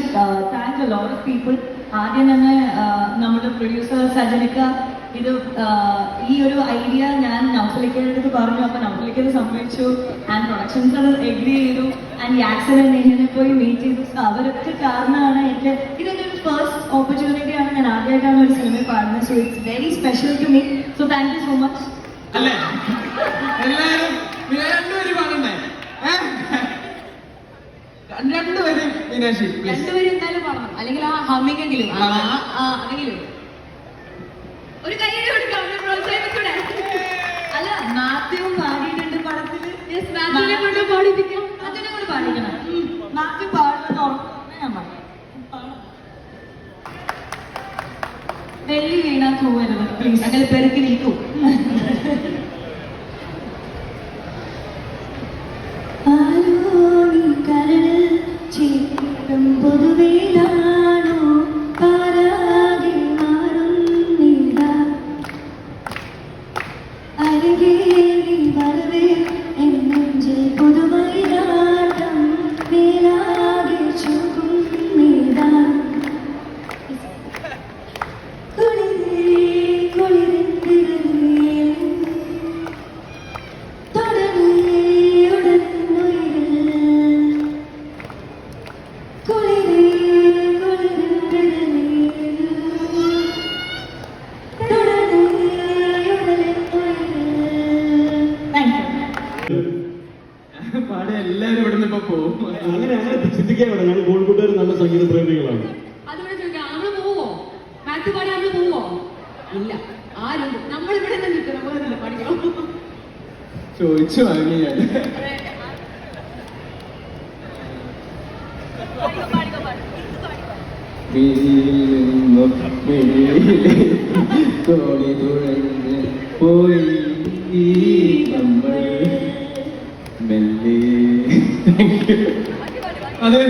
should thank a lot of people. ആദ്യം തന്നെ നമ്മുടെ പ്രൊഡ്യൂസർ സജനിക്ക ഇത് ഈ ഒരു ഐഡിയ ഞാൻ നൗഫലിക്കയുടെ അടുത്ത് പറഞ്ഞു. അപ്പൊ നൗഫലിക്കത് സമ്മതിച്ചു ആൻഡ് പ്രൊഡക്ഷൻസ് അത് എഗ്രി ചെയ്തു ആൻഡ് യാക്സിനെ നെഹിനെ പോയി മീറ്റ് ചെയ്തു. അവരൊക്കെ കാരണമാണ് എൻ്റെ ഇതൊരു ഫസ്റ്റ് ഓപ്പർച്യൂണിറ്റി ആണ്. ഞാൻ ആദ്യമായിട്ടാണ് ഒരു സിനിമയിൽ പാടുന്നത്. So it's very special to me. So thank you so much. അല്ലേ എല്ലാവരും രണ്ടുപേരും പാടണ്ടേ? രണ്ടുപേരും മീനാക്ഷി രണ്ടുപേരും എന്തായാലും പാടണം. അല്ലെങ്കിൽ ആ ഹമ്മിങ് എങ്കിലും അല്ലെങ്കിലും ഒരു കൈയ്യടി കൊടുക്കാം, പ്രോത്സാഹിപ്പിച്ചൂടെ? അല്ല മാത്യുവും പാടിയിട്ടുണ്ട് പടത്തില്. മാത്യുവിനെ കൊണ്ട് പാടിപ്പിക്കാം. മാത്യുവിനെ കൊണ്ട് പാടിക്കണം. മാത്യു പാടുന്നത് ഉറപ്പാണ് ഞാൻ പറഞ്ഞു. വെള്ളി വീണാ തൂവരുത് പ്ലീസ്. അങ്ങനെ പെരുക്കി നിൽക്കൂ. എല്ലാരും ഇവിടെ നിന്ന് ഇപ്പൊ പോകും. അങ്ങനെ ചിന്തിക്കാൻ ഞങ്ങൾ കോഴിക്കോട്ടുകാർ നല്ല സംഗീത പ്രേമികളാണ്. അതുകൊണ്ട് ചോദിക്കാം, നമ്മള് പോവോ? മാത്യു പാടി നമ്മള് പോവോ? ഇല്ല, ആരും. നമ്മളിവിടെ തന്നെ നിൽക്കും. നമ്മളെ പഠിക്കണം. ചോദിച്ചു വാങ്ങി ഞാൻ. തോണി തുഴഞ്ഞ് പോയി നമ്മൾ മെല്ലെ. അതെ